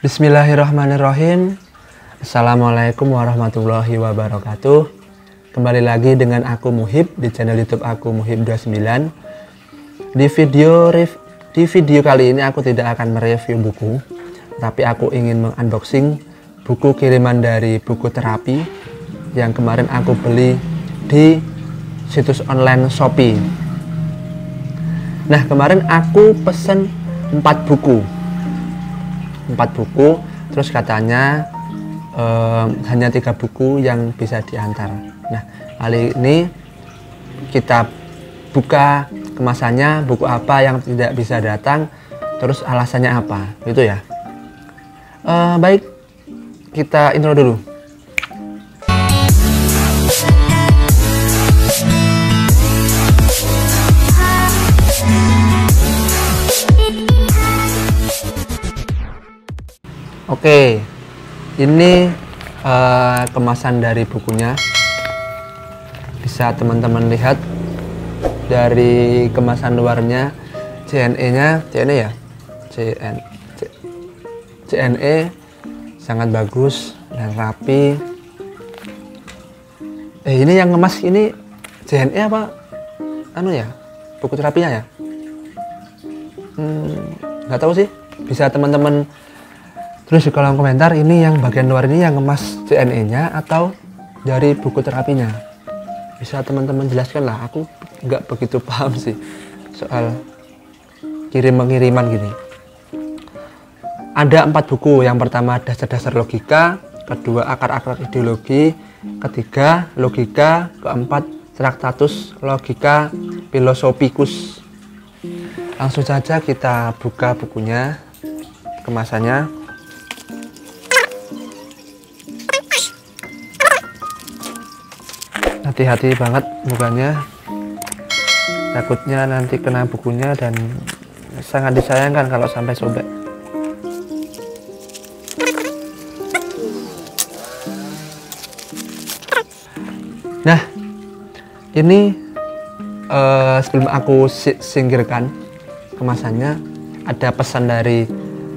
Bismillahirrahmanirrahim. Assalamualaikum warahmatullahi wabarakatuh. Kembali lagi dengan aku Muhib di channel YouTube aku Muhib29. Di video kali ini aku tidak akan mereview buku, tapi aku ingin mengunboxing buku kiriman dari Buku Terapi yang kemarin aku beli di situs online Shopee. Nah, kemarin aku pesen 4 buku, terus katanya hanya 3 buku yang bisa diantar. Nah, kali ini kita buka kemasannya, buku apa yang tidak bisa datang, terus alasannya apa, gitu ya. Baik, kita intro dulu. Oke, ini kemasan dari bukunya. Bisa teman-teman lihat dari kemasan luarnya, CNE ya, CNE sangat bagus dan rapi. Ini yang ngemas ini CNE apa? Buku terapinya ya? Nggak tahu sih. Bisa teman-teman terus di kolom komentar ini yang bagian luar ini yang ngemas CNE-nya atau dari buku terapinya. Bisa teman-teman jelaskan lah, aku nggak begitu paham sih soal kirim-mengiriman gini. Ada 4 buku. Yang pertama dasar-dasar logika, kedua akar-akar ideologi, ketiga logika, keempat traktatus logika filosophicus. Langsung saja kita buka bukunya, kemasannya. Hati-hati banget bukanya, takutnya nanti kena bukunya dan sangat disayangkan kalau sampai sobek. Nah, ini sebelum aku singkirkan kemasannya, ada pesan dari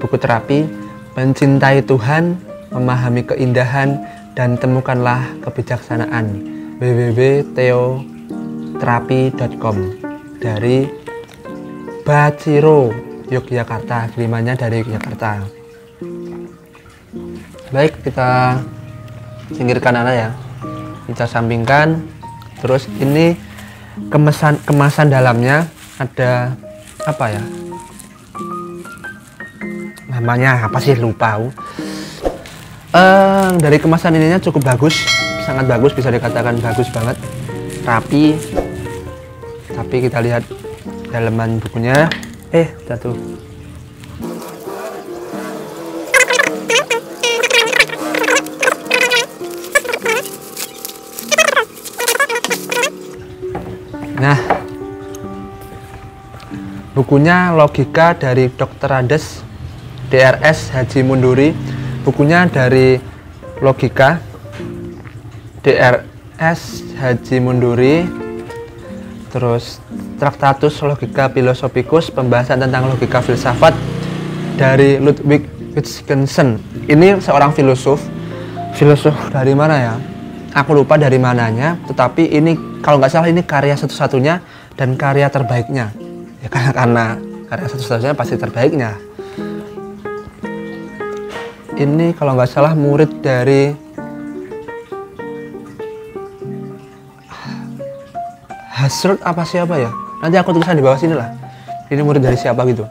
Buku Terapi: mencintai Tuhan, memahami keindahan, dan temukanlah kebijaksanaan. www.theoterapi.com dari Baciro, Yogyakarta. Kirimannya dari Yogyakarta. Baik, kita singkirkan ya, kita sampingkan. Terus ini kemasan dalamnya ada apa ya, namanya apa sih, lupa aku. Dari kemasan ininya cukup bagus, sangat bagus, bisa dikatakan bagus banget, rapi. Tapi kita lihat dalaman bukunya. Jatuh. Nah, bukunya Logika dari Dr. Andes Drs Haji Munduri. Bukunya dari Logika Drs Haji Munduri. Terus Traktatus Logika Philosophicus, pembahasan tentang logika filsafat dari Ludwig Wittgenstein. Ini seorang filosof dari mana ya? Aku lupa dari mananya, tetapi ini kalau nggak salah ini karya satu-satunya dan karya terbaiknya. Ya karena karya satu-satunya pasti terbaiknya. Ini kalau nggak salah murid dari Husserl apa siapa ya? Nanti aku tulisan di bawah sini lah. Ini murid dari siapa gitu.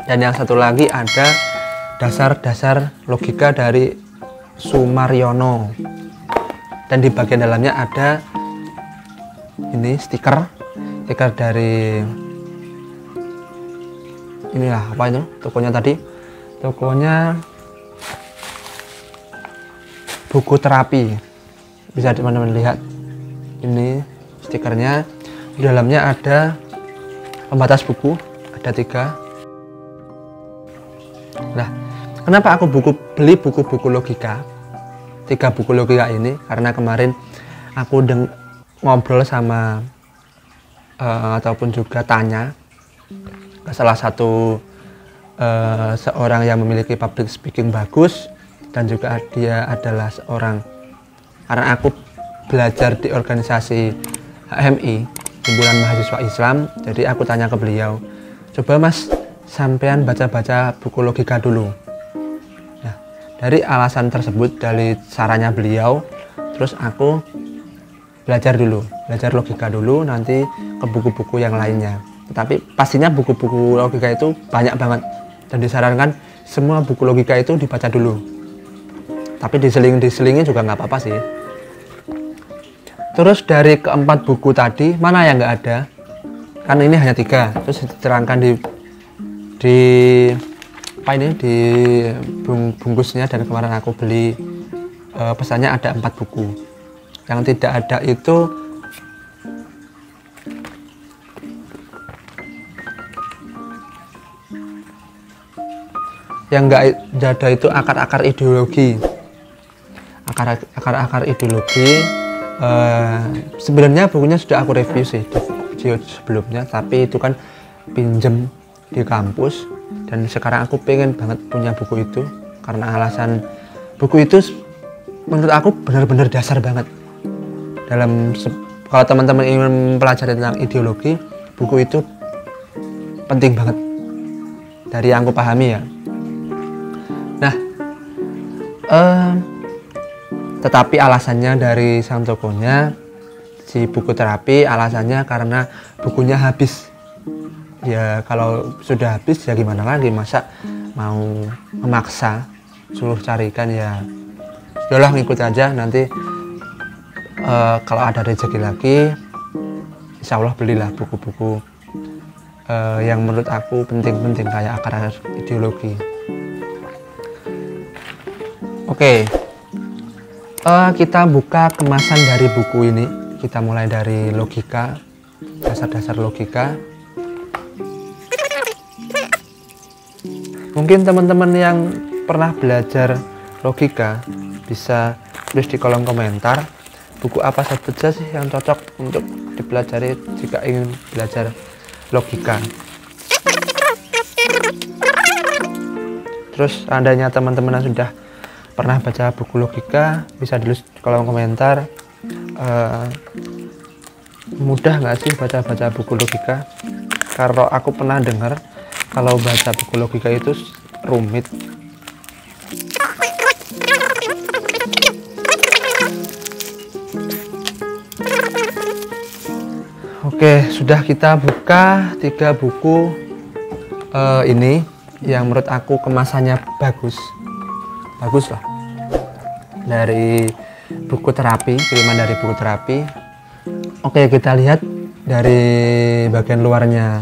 Dan yang satu lagi ada dasar-dasar logika dari Sumaryono. Dan di bagian dalamnya ada ini stiker dari inilah apa itu tokonya tadi. Tokonya Buku Terapi. Bisa teman-teman lihat. Ini stikernya. Di dalamnya ada pembatas buku, ada 3. Nah, kenapa aku beli buku-buku logika? 3 buku logika ini karena kemarin aku ngobrol sama ataupun juga tanya ke salah satu seorang yang memiliki public speaking bagus, dan juga dia adalah seorang, karena aku belajar di organisasi HMI, Himpunan Mahasiswa Islam, jadi aku tanya ke beliau, coba Mas, sampean baca-baca buku logika dulu. Nah, dari alasan tersebut, dari sarannya beliau, terus aku belajar logika dulu, nanti ke buku-buku yang lainnya. Tetapi pastinya buku-buku logika itu banyak banget, dan disarankan semua buku logika itu dibaca dulu. Tapi diseling-diselingin juga nggak apa-apa sih. Terus dari keempat buku tadi, mana yang nggak ada? Kan ini hanya 3. Terus diterangkan di apa ini, di bungkusnya, dan kemarin aku beli pesannya ada 4 buku. Yang tidak ada itu yang nggak ada itu akar-akar ideologi. Akar-akar ideologi sebenarnya bukunya sudah aku review sih di video sebelumnya, tapi itu kan pinjem di kampus, dan sekarang aku pengen banget punya buku itu karena alasan buku itu menurut aku benar-benar dasar banget. Kalau teman-teman ingin mempelajari tentang ideologi, buku itu penting banget dari yang aku pahami ya. Nah, tetapi alasannya dari sang tokonya, si buku terapi, alasannya karena bukunya habis. Ya kalau sudah habis ya gimana lagi, masa mau memaksa suruh carikan, ya udahlah ngikut aja, nanti kalau ada rezeki lagi insya Allah belilah buku-buku yang menurut aku penting-penting kayak akar ideologi. Oke, kita buka kemasan dari buku ini. Kita mulai dari logika, dasar-dasar logika. Mungkin teman-teman yang pernah belajar logika bisa tulis di kolom komentar buku apa saja sih yang cocok untuk dipelajari jika ingin belajar logika. Terus seandainya teman-teman sudah pernah baca buku logika, bisa tulis di kolom komentar mudah nggak sih baca buku logika. Kalau aku pernah dengar kalau baca buku logika itu rumit. Oke, sudah kita buka 3 buku ini yang menurut aku kemasannya bagus lah, dari buku terapi, kiriman dari buku terapi. Oke, kita lihat dari bagian luarnya.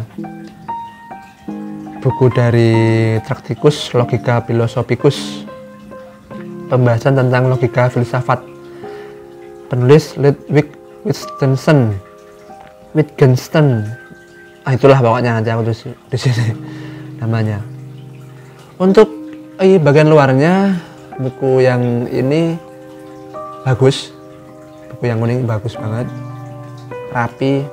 Buku dari Tracticus Logica Philosophicus, pembahasan tentang logika filsafat, penulis Ludwig Wittgenstein. Itulah pokoknya, nanti aku tulis di sini namanya. Untuk bagian luarnya, buku yang ini bagus, buku yang kuning bagus banget, rapi.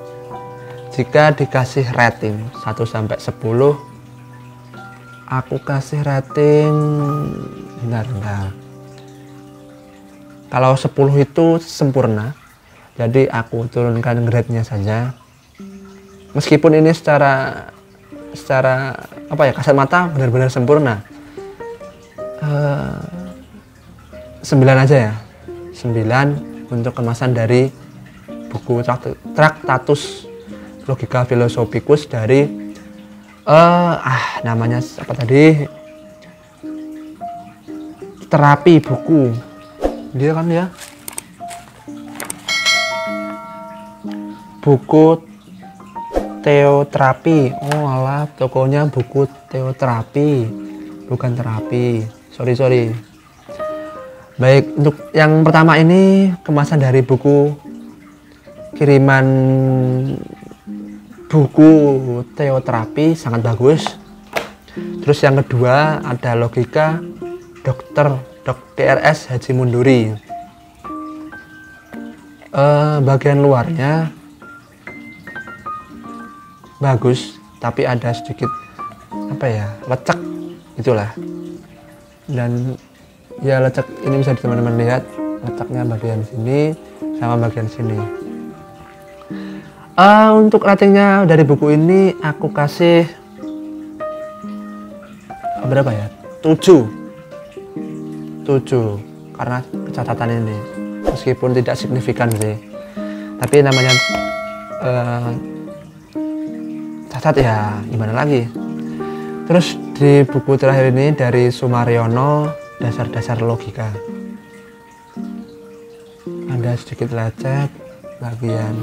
Jika dikasih rating 1 sampai 10, aku kasih rating bentar. Kalau 10 itu sempurna, jadi aku turunkan grade-nya saja. Meskipun ini secara apa ya, kasat mata benar-benar sempurna, 9 aja ya. 9 untuk kemasan dari buku Tractatus Logica Philosophicus dari namanya apa tadi, terapi buku dia kan ya, buku teoterapi. Oh alah, tokonya buku teoterapi, bukan terapi, sorry. Baik, untuk yang pertama ini kemasan dari buku kiriman buku teoterapi, sangat bagus. Terus yang kedua ada logika Drs. Haji Munduri. Bagian luarnya bagus, tapi ada sedikit apa ya, lecek itulah. Dan ya lecek ini bisa teman-teman lihat, leceknya bagian sini sama bagian sini. Untuk ratingnya dari buku ini aku kasih berapa ya, 7 karena catatan ini, meskipun tidak signifikan sih, tapi namanya catat ya gimana lagi. Terus di buku terakhir ini dari Sumaryono, dasar-dasar logika, ada sedikit lecet bagian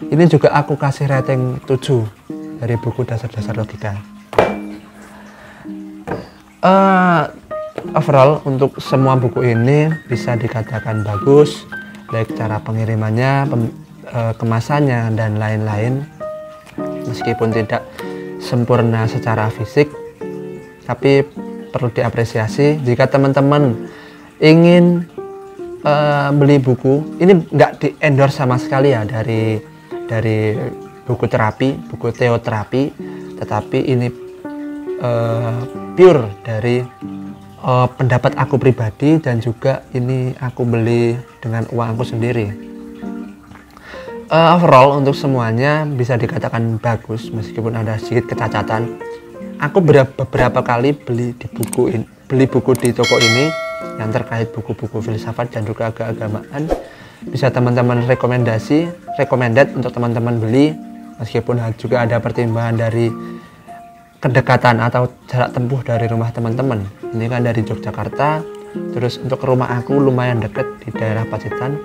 ini, juga aku kasih rating 7 dari buku dasar-dasar logika. Overall untuk semua buku ini bisa dikatakan bagus, baik cara pengirimannya, kemasannya dan lain-lain. Meskipun tidak sempurna secara fisik, tapi perlu diapresiasi. Jika teman-teman ingin beli buku ini, nggak di endorse sama sekali ya dari buku terapi, buku teoterapi, tetapi ini pure dari pendapat aku pribadi, dan juga ini aku beli dengan uang aku sendiri. Overall untuk semuanya bisa dikatakan bagus, meskipun ada sedikit kecacatan. Aku beberapa kali beli buku di toko ini yang terkait buku-buku filsafat dan juga keagamaan. Bisa teman-teman recommended untuk teman-teman beli, meskipun juga ada pertimbangan dari kedekatan atau jarak tempuh dari rumah teman-teman. Ini kan dari Yogyakarta, terus untuk rumah aku lumayan dekat di daerah Pacitan.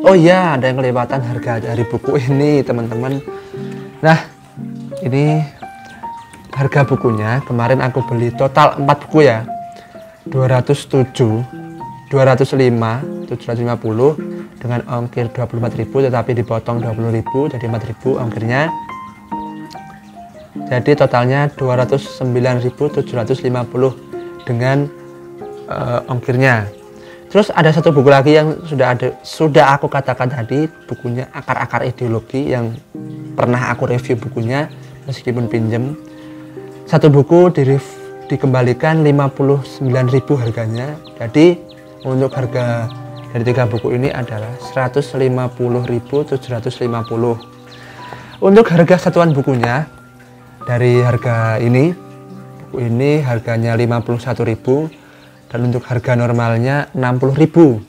Oh iya, ada yang kelewatan harga dari buku ini teman-teman. Nah, ini harga bukunya. Kemarin aku beli total 4 buku ya, 207, 205, 750 dengan ongkir 24.000, tetapi dipotong 20.000 jadi 4.000 ongkirnya. Jadi totalnya 209.750 dengan ongkirnya. Terus ada satu buku lagi yang sudah aku katakan tadi, bukunya Akar-Akar Ideologi, yang pernah aku review bukunya meskipun pinjem. Satu buku dikembalikan 59.000 harganya. Jadi untuk harga dari 3 buku ini adalah 150.750. Untuk harga satuan bukunya, dari harga ini, buku ini harganya 51.000, dan untuk harga normalnya 60.000.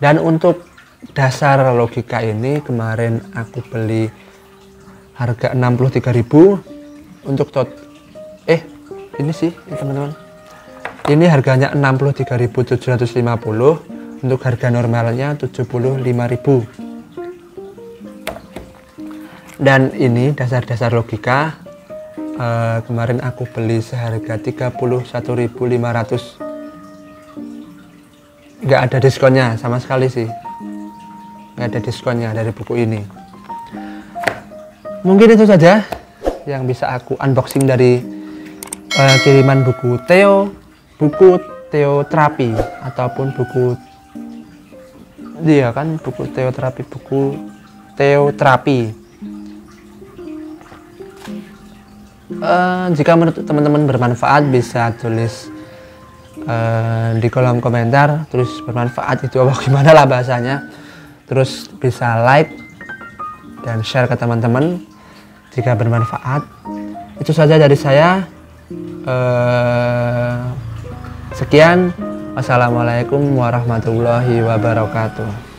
Dan untuk dasar logika ini kemarin aku beli harga 63.000. Untuk ini sih teman-teman, ini harganya 63.750, untuk harga normalnya 75.000. Dan ini dasar-dasar logika, kemarin aku beli seharga 31.500. Nggak ada diskonnya sama sekali sih, nggak ada diskonnya dari buku ini. Mungkin itu saja yang bisa aku unboxing dari kiriman buku teoterapi, ataupun buku teoterapi. Jika menurut teman-teman bermanfaat, bisa tulis di kolom komentar, terus bermanfaat itu apa gimana lah bahasanya. Terus bisa like dan share ke teman-teman jika bermanfaat. Itu saja dari saya. Sekian, wassalamualaikum warahmatullahi wabarakatuh.